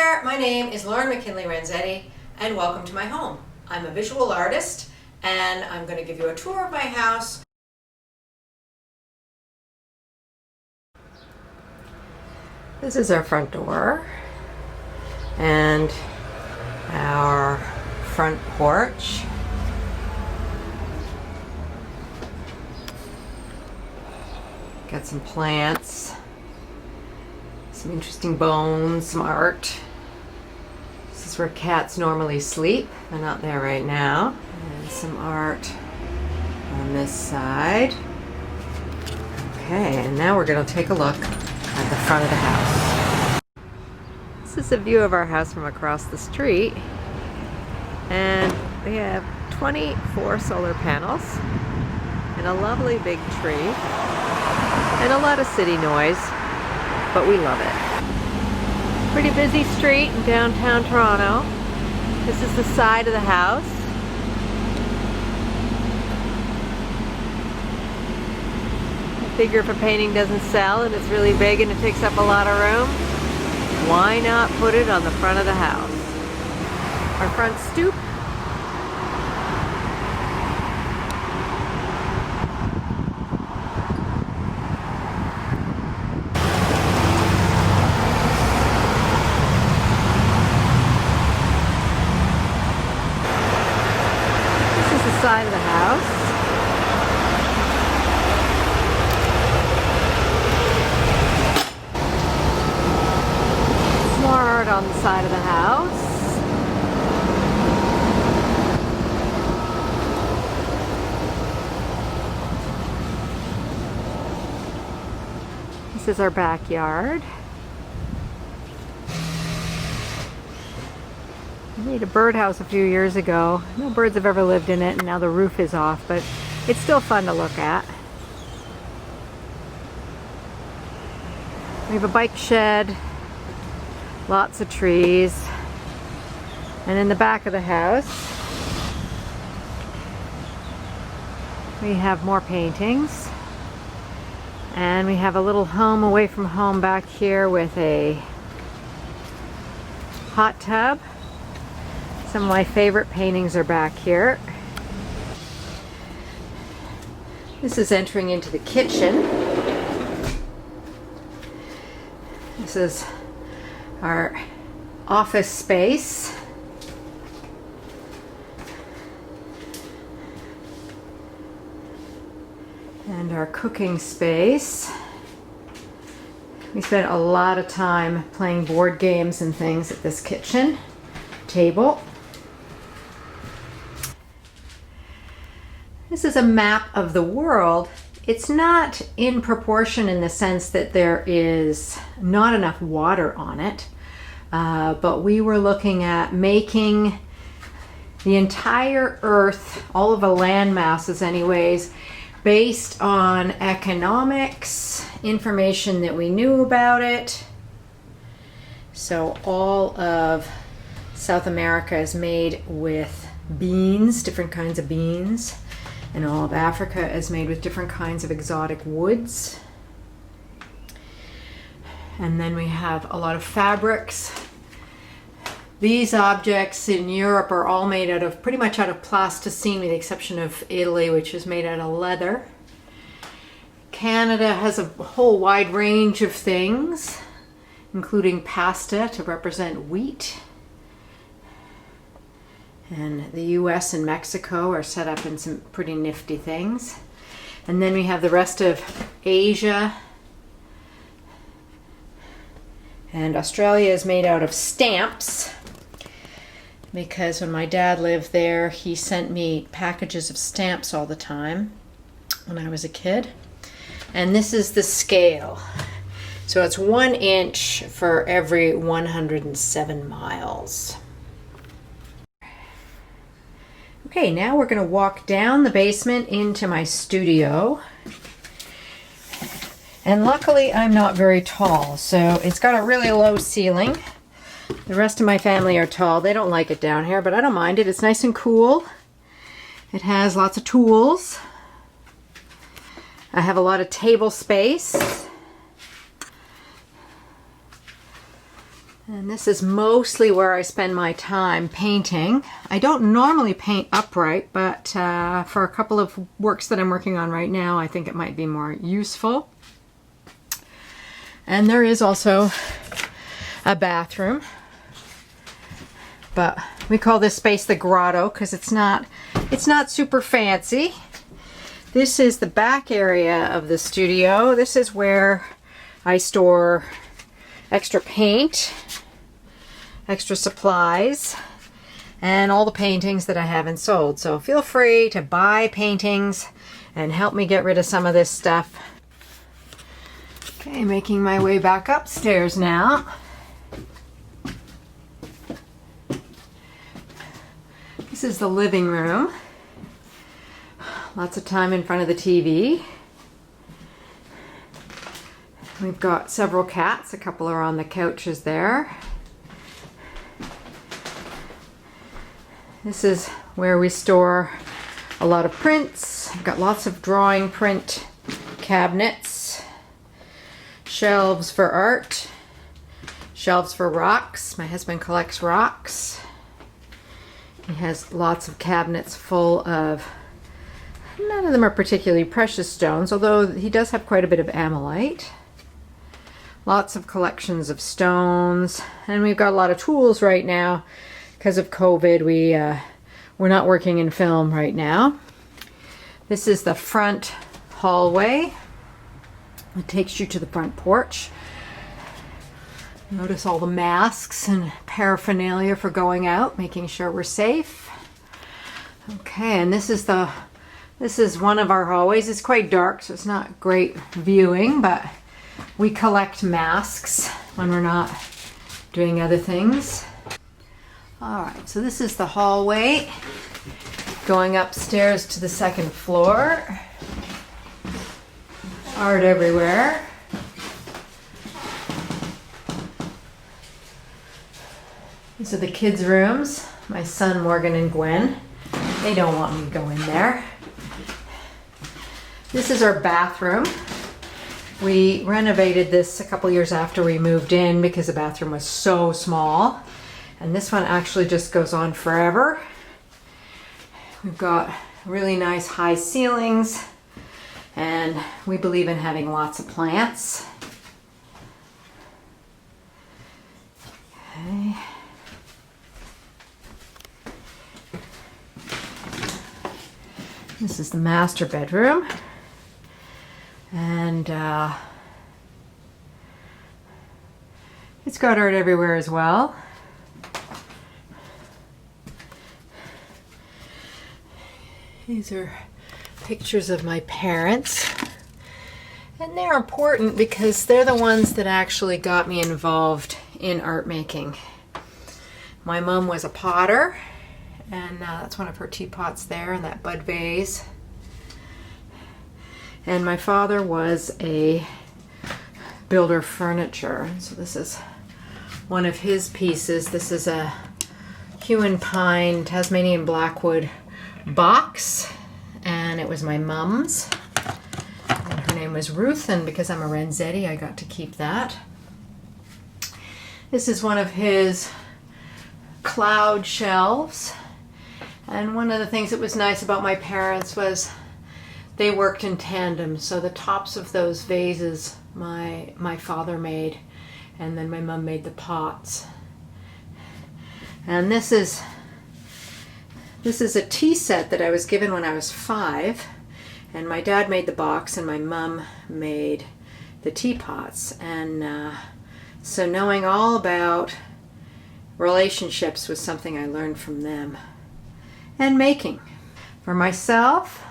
there, my name is McKinley Renzetti and welcome to my home. I'm a visual artist and I'm going to give you a tour of my house. This is our front door and our front porch. Got some plants, some interesting bones, some art. This is where cats normally sleep. They're not there right now. And some art on this side. Okay, and now we're going to take a look at the front of the house. This is a view of our house from across the street. And we have 24 solar panels and a lovely big tree. And a lot of city noise, but we love it. Pretty busy street in downtown Toronto. This is the side of the house. I figure if a painting doesn't sell and it's really big and it takes up a lot of room, why not put it on the front of the house? Our front stoop. Side of the house. More art on the side of the house. This is our backyard. I made a birdhouse a few years ago. No birds have ever lived in it, and now the roof is off, but it's still fun to look at. We have a bike shed, lots of trees, and in the back of the house we have more paintings, and we have a little home away from home back here with a hot tub. Some of my favorite paintings are back here. This is entering into the kitchen. This is our office space. And our cooking space. We spent a lot of time playing board games and things at this kitchen table. This is a map of the world. It's not in proportion in the sense that there is not enough water on it, but we were looking at making the entire Earth, all of the land masses anyways, based on economics, information that we knew about it. So all of South America is made with beans, different kinds of beans. And all of Africa is made with different kinds of exotic woods. And then we have a lot of fabrics. These objects in Europe are all made out of, pretty much out of plasticine, with the exception of Italy, which is made out of leather. Canada has a whole wide range of things, including pasta to represent wheat. And the US and Mexico are set up in some pretty nifty things. And then we have the rest of Asia. And Australia is made out of stamps, because when my dad lived there, he sent me packages of stamps all the time when I was a kid. And this is the scale. So it's 1 inch for every 107 miles. Okay, now we're going to walk down the basement into my studio. And luckily I'm not very tall, so it's got a really low ceiling. The rest of my family are tall. They don't like it down here, but I don't mind it. It's nice and cool. It has lots of tools. I have a lot of table space. And this is mostly where I spend my time painting. I don't normally paint upright, but for a couple of works that I'm working on right now, I think it might be more useful. And there is also a bathroom, but we call this space the grotto because it's not super fancy. This is the back area of the studio. This is where I store extra paint, extra supplies, and all the paintings that I haven't sold. So feel free to buy paintings and help me get rid of some of this stuff. Okay, making my way back upstairs now. This is the living room. Lots of time in front of the TV. We've got several cats. A couple are on the couches there. This is where we store a lot of prints. I've got lots of drawing print cabinets, shelves for art, shelves for rocks. My husband collects rocks. He has lots of cabinets full of, none of them are particularly precious stones, although he does have quite a bit of amylite. Lots of collections of stones, and we've got a lot of tools right now. Because of COVID, we're not working in film right now. This is the front hallway. It takes you to the front porch. Notice all the masks and paraphernalia for going out, making sure we're safe. Okay, and this is one of our hallways. It's quite dark, so it's not great viewing, but we collect masks when we're not doing other things. All right, so this is the hallway going upstairs to the second floor. Art everywhere. These are the kids' rooms. My son Morgan and Gwen. They don't want me to go in there. This is our bathroom. We renovated this a couple years after we moved in because the bathroom was so small. And this one actually just goes on forever. We've got really nice high ceilings, and we believe in having lots of plants. Okay. This is the master bedroom. And it's got art everywhere as well. These are pictures of my parents. And they're important because they're the ones that actually got me involved in art making. My mom was a potter, and that's one of her teapots there in that bud vase. And my father was a builder furniture. So this is one of his pieces. This is a hewn pine Tasmanian blackwood box, and it was my mom's. And her name was Ruth, and because I'm a Renzetti, I got to keep that. This is one of his cloud shelves. And one of the things that was nice about my parents was they worked in tandem. So the tops of those vases my father made, and then my mom made the pots. And this is a tea set that I was given when I was 5, and my dad made the box and my mom made the teapots. And so knowing all about relationships was something I learned from them. And making. For myself,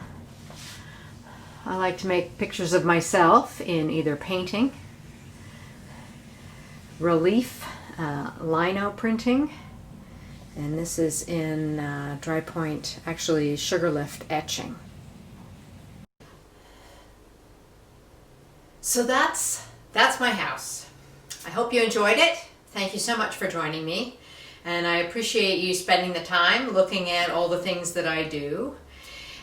I like to make pictures of myself in either painting, relief, lino printing, and this is in dry point, actually sugar lift etching. So that's my house. I hope you enjoyed it. Thank you so much for joining me. And I appreciate you spending the time looking at all the things that I do.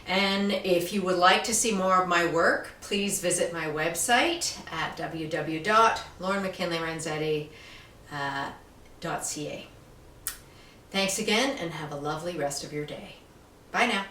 And if you would like to see more of my work, please visit my website at www.laurenmckinleyrenzetti Thanks again and have a lovely rest of your day. Bye now.